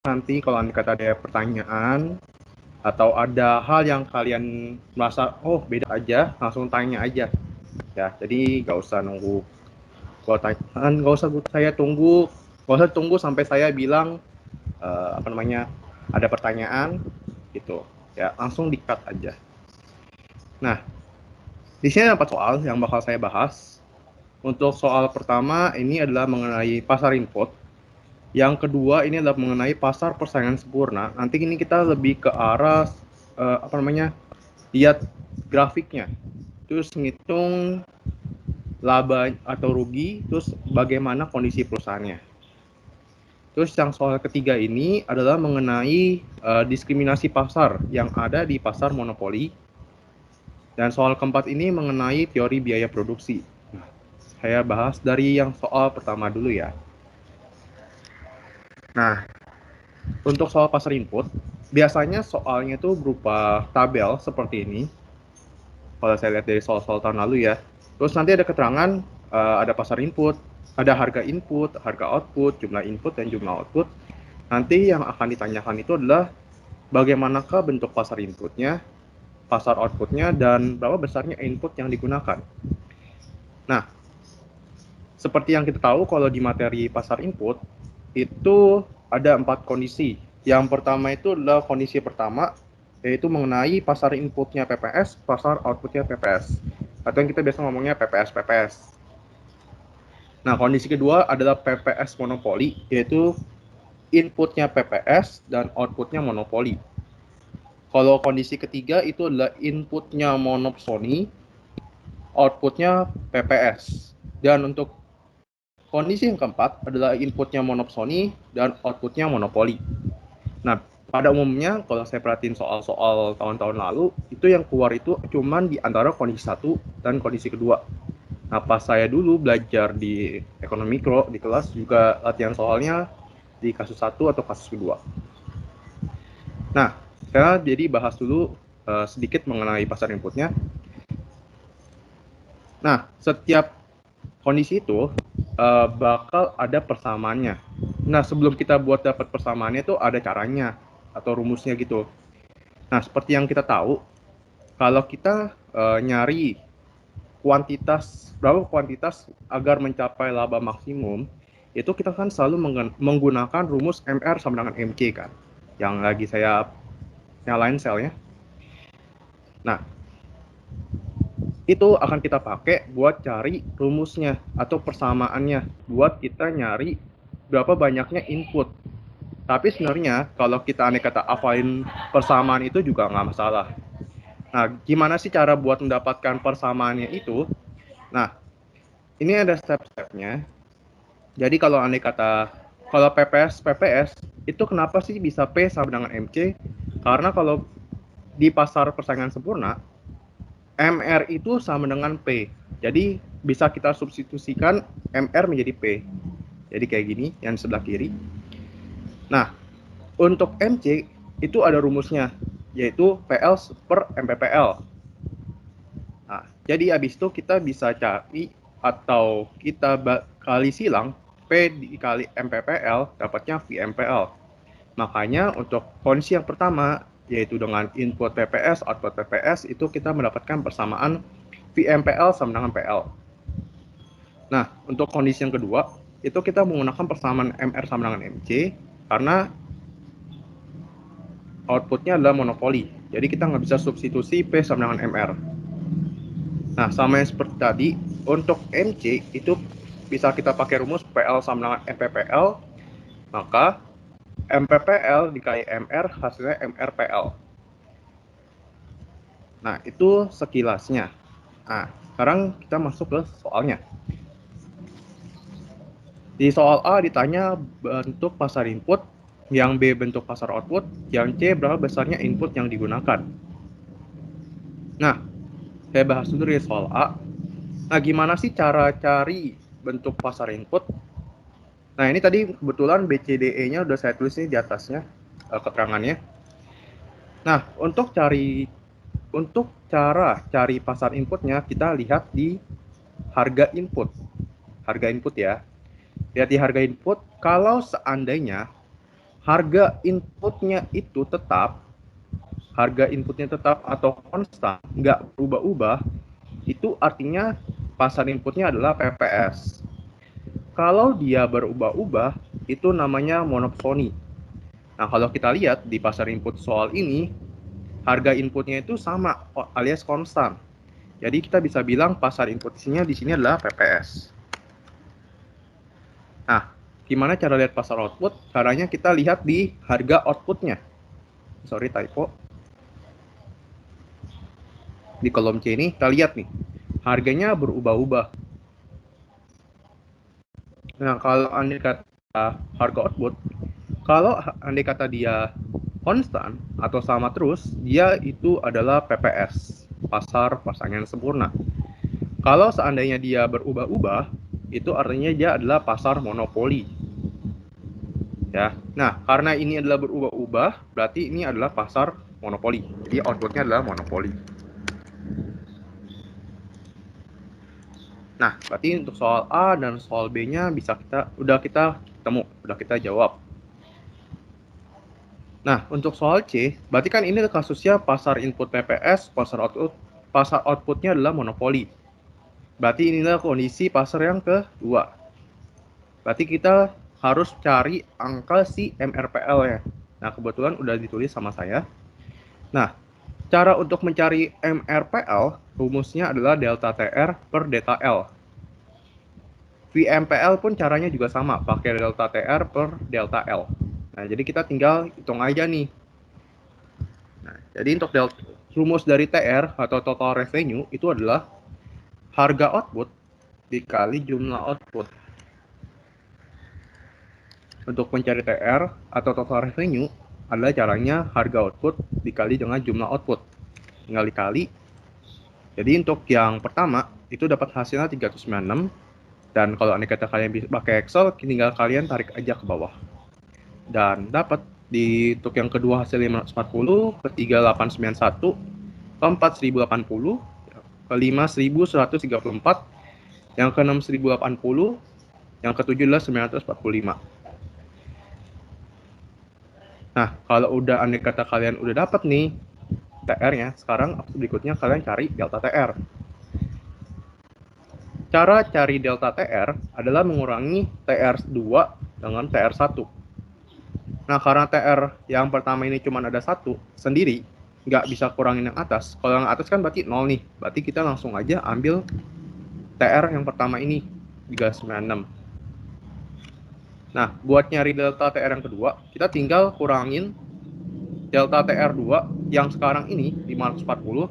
nanti kalau kata ada pertanyaan atau ada hal yang kalian merasa oh beda aja, langsung tanya aja ya. Jadi nggak usah nunggu gua tanya, nggak usah saya tunggu, nggak usah tunggu sampai saya bilang ada pertanyaan gitu ya, langsung di-cut aja. Nah, di sini ada 4 soal yang bakal saya bahas. Untuk soal pertama ini adalah mengenai pasar input. Yang kedua ini adalah mengenai pasar persaingan sempurna. Nanti ini kita lebih ke arah lihat grafiknya, terus ngitung laba atau rugi, terus bagaimana kondisi perusahaannya. Terus yang soal ketiga ini adalah mengenai diskriminasi pasar yang ada di pasar monopoli. Dan soal keempat ini mengenai teori biaya produksi. Nah, saya bahas dari yang soal pertama dulu ya. Nah, untuk soal pasar input, biasanya soalnya itu berupa tabel seperti ini. Kalau saya lihat dari soal-soal tahun lalu ya. Terus nanti ada keterangan, ada pasar input, ada harga input, harga output, jumlah input, dan jumlah output. Nanti yang akan ditanyakan itu adalah bagaimanakah bentuk pasar inputnya, pasar outputnya, dan berapa besarnya input yang digunakan. Nah, seperti yang kita tahu kalau di materi pasar input, itu ada 4 kondisi. Yang pertama itu adalah kondisi pertama, yaitu mengenai pasar inputnya PPS, pasar outputnya PPS. Atau yang kita biasa ngomongnya PPS-PPS. Nah, kondisi kedua adalah PPS monopoli, yaitu inputnya PPS dan outputnya monopoli. Kalau kondisi ketiga itu adalah inputnya monopsoni, outputnya PPS. Dan untuk kondisi yang keempat adalah inputnya monopsoni dan outputnya monopoli. Nah, pada umumnya kalau saya perhatiin soal-soal tahun-tahun lalu, itu yang keluar itu cuman di antara kondisi satu dan kondisi kedua. Nah, pas saya dulu belajar di ekonomi mikro di kelas juga latihan soalnya di kasus satu atau kasus kedua. Nah, sekarang jadi bahas dulu sedikit mengenai pasar inputnya. Nah, setiap kondisi itu bakal ada persamaannya. Nah, sebelum kita buat dapat persamaannya itu ada caranya atau rumusnya gitu. Nah, seperti yang kita tahu, kalau kita nyari berapa kuantitas agar mencapai laba maksimum, itu kita kan selalu menggunakan rumus MR sama dengan MC kan, yang lagi saya nyalain selnya. Nah, itu akan kita pakai buat cari rumusnya atau persamaannya, buat kita nyari berapa banyaknya input. Tapi sebenarnya kalau kita aneh kata hafalin persamaan itu juga nggak masalah. Nah, gimana sih cara buat mendapatkan persamaannya itu? Nah, ini ada step-stepnya. Jadi kalau aneh kata, kalau PPS itu kenapa sih bisa P sama dengan MC? Karena kalau di pasar persaingan sempurna, MR itu sama dengan P. Jadi bisa kita substitusikan MR menjadi P. Jadi kayak gini, yang sebelah kiri. Nah, untuk MC itu ada rumusnya, yaitu PL per MPPL. Nah, jadi habis itu kita bisa cari atau kita kali silang P dikali MPPL dapatnya VMPL. Makanya untuk kondisi yang pertama, yaitu dengan input PPS, output PPS, itu kita mendapatkan persamaan VMPL sama dengan PL. Nah, untuk kondisi yang kedua, itu kita menggunakan persamaan MR sama dengan MC, karena outputnya adalah monopoli. Jadi kita nggak bisa substitusi P sama dengan MR. Nah, sama yang seperti tadi, untuk MC itu bisa kita pakai rumus PL sama dengan MPPL, maka MPPL dikali MR hasilnya MRPL. Nah, itu sekilasnya. Nah, sekarang kita masuk ke soalnya. Di soal A ditanya bentuk pasar input, yang B bentuk pasar output, yang C berapa besarnya input yang digunakan. Nah, saya bahas dulu dari soal A. Nah, gimana sih cara cari bentuk pasar input? Nah, ini tadi kebetulan BCDE-nya udah saya tulis nih di atasnya, keterangannya. Nah, untuk cara cari pasar inputnya, kita lihat di harga input. Harga input ya. Lihat di harga input, kalau seandainya harga inputnya itu tetap, atau konstan, nggak berubah-ubah, itu artinya pasar inputnya adalah PPS. Kalau dia berubah-ubah, itu namanya monopsoni. Nah, kalau kita lihat di pasar input soal ini, harga inputnya itu sama alias konstan. Jadi kita bisa bilang pasar input di sini adalah PPS. Nah, gimana cara lihat pasar output? Caranya kita lihat di harga outputnya. Sorry, typo. Di kolom C ini kita lihat nih, harganya berubah-ubah. Nah, kalau andai kata harga output, kalau andai kata dia konstan atau sama terus, dia itu adalah PPS, pasar pasangan sempurna. Kalau seandainya dia berubah-ubah, itu artinya dia adalah pasar monopoli. Ya. Nah, karena ini adalah berubah-ubah, berarti ini adalah pasar monopoli. Jadi outputnya adalah monopoli. Nah, berarti untuk soal A dan soal B-nya udah kita jawab. Nah, untuk soal C, berarti kan ini kasusnya pasar input PPS, pasar outputnya adalah monopoli. Berarti inilah kondisi pasar yang kedua. Berarti kita harus cari angka si MRPL-nya. Nah, kebetulan udah ditulis sama saya. Nah, cara untuk mencari MRPL, rumusnya adalah delta TR per delta L. VMPL pun caranya juga sama, pakai delta TR per delta L. Nah, jadi kita tinggal hitung aja nih. Nah, jadi untuk rumus dari TR atau total revenue itu adalah harga output dikali jumlah output. Untuk mencari TR atau total revenue adalah caranya harga output dikali dengan jumlah output. Tinggal dikali. Jadi untuk yang pertama itu dapat hasilnya 396, dan kalau andai kata kalian bisa pakai Excel, tinggal kalian tarik aja ke bawah. Dan dapat untuk yang kedua hasil 540, ketiga 891, keempat 1080, kelima 1134, yang keenam 1080, yang ketujuh adalah 945. Nah, kalau udah andai kata kalian udah dapat nih TR-nya, sekarang berikutnya kalian cari delta TR. Cara cari delta TR adalah mengurangi TR2 dengan TR1. Nah, karena TR yang pertama ini cuma ada satu sendiri, nggak bisa kurangin yang atas. Kalau yang atas kan berarti 0 nih. Berarti kita langsung aja ambil TR yang pertama ini, 396. Nah, buat nyari delta TR yang kedua, kita tinggal kurangin delta TR2 yang sekarang ini, 540,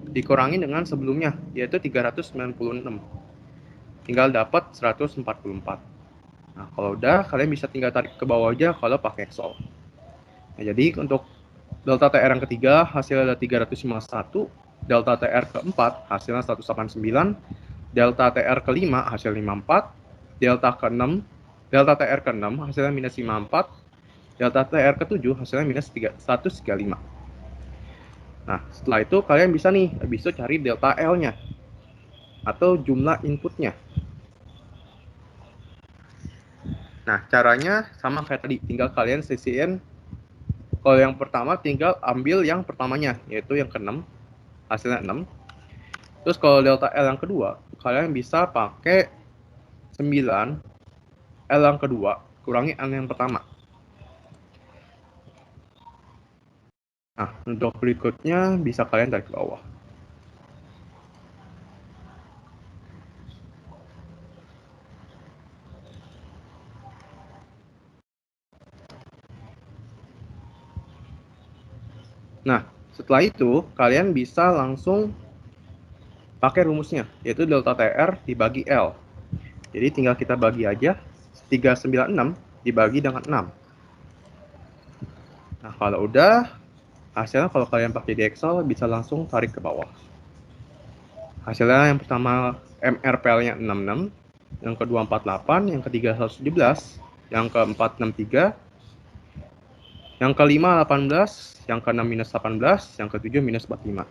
dikurangin dengan sebelumnya, yaitu 396. Tinggal dapat 144. Nah, kalau udah, kalian bisa tinggal tarik ke bawah aja kalau pakai Excel. Nah, jadi untuk delta TR yang ketiga hasilnya ada 351, delta TR keempat hasilnya 189, delta TR kelima hasil 54, delta TR ke-6 hasilnya minus 54, delta TR ke-7 hasilnya minus 135. Nah, setelah itu kalian bisa cari delta L-nya atau jumlah inputnya. Nah, caranya sama kayak tadi, tinggal kalian sisihin. Kalau yang pertama tinggal ambil yang pertamanya, yaitu yang ke-6, hasilnya 6. Terus kalau delta L yang kedua, kalian bisa pakai 9, L yang kedua, kurangi L yang pertama. Nah, untuk berikutnya bisa kalian tarik ke bawah. Nah, setelah itu kalian bisa langsung pakai rumusnya, yaitu delta TR dibagi L. Jadi tinggal kita bagi aja, 396 dibagi dengan 6. Nah, kalau udah, hasilnya kalau kalian pakai di Excel bisa langsung tarik ke bawah. Hasilnya yang pertama MRPL-nya 66, yang kedua 48, yang ketiga 117, yang keempat 63, yang kelima 18, yang keenam minus 18, yang ketujuh minus 45.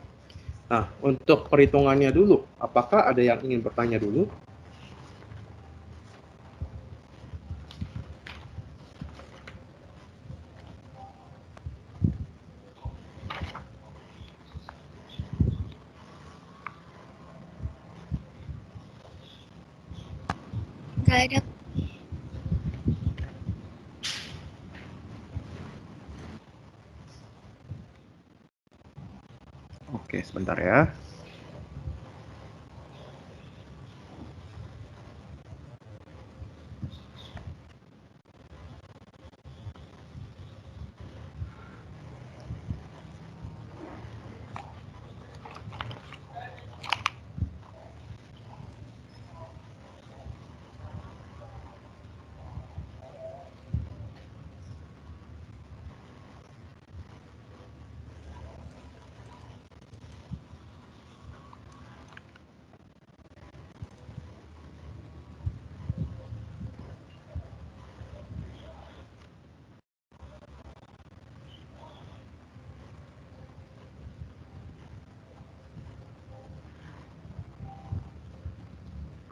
Nah, untuk perhitungannya dulu, apakah ada yang ingin bertanya dulu? nggak ada. Oke, sebentar ya.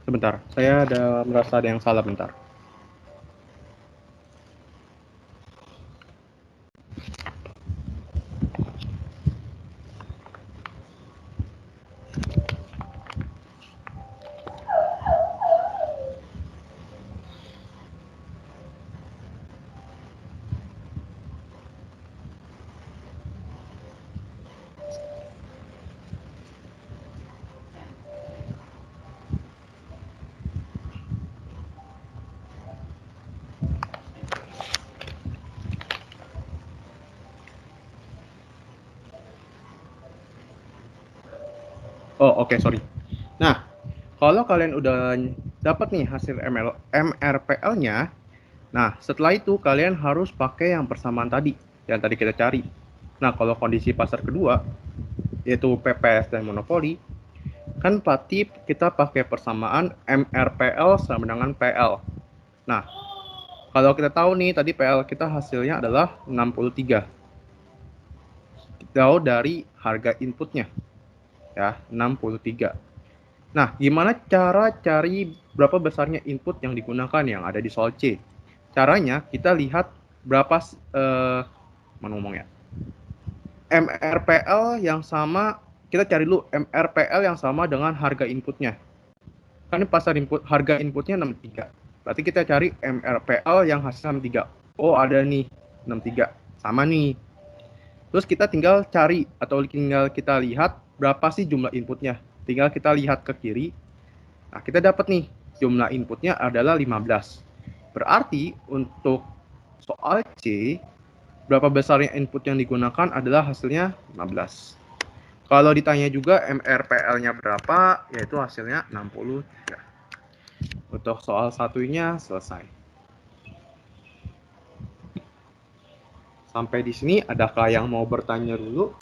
Sebentar, saya merasa ada yang salah bentar. Oh, oke, sorry. Nah, kalau kalian udah dapat nih hasil MRPL-nya, nah setelah itu kalian harus pakai yang persamaan tadi, yang tadi kita cari. Nah, kalau kondisi pasar kedua, yaitu PPS dan monopoli, kan berarti kita pakai persamaan MRPL sama dengan PL. Nah, kalau kita tahu nih, tadi PL kita hasilnya adalah 63. Jauh dari harga inputnya, ya, 63. Nah, gimana cara cari berapa besarnya input yang digunakan yang ada di soal C? Caranya kita lihat berapa mana ngomongnya? MRPL yang sama, kita cari dulu MRPL yang sama dengan harga inputnya. Kan ini pasar input, harga inputnya 63. Berarti kita cari MRPL yang hasil 63. Oh, ada nih 63. Sama nih. Terus kita tinggal cari atau tinggal kita lihat berapa sih jumlah inputnya. Tinggal kita lihat ke kiri. Nah, kita dapat nih jumlah inputnya adalah 15. Berarti untuk soal C, berapa besarnya input yang digunakan adalah hasilnya 15. Kalau ditanya juga MRPL-nya berapa, yaitu hasilnya 63. Untuk soal satunya selesai. Sampai di sini, adakah yang mau bertanya dulu?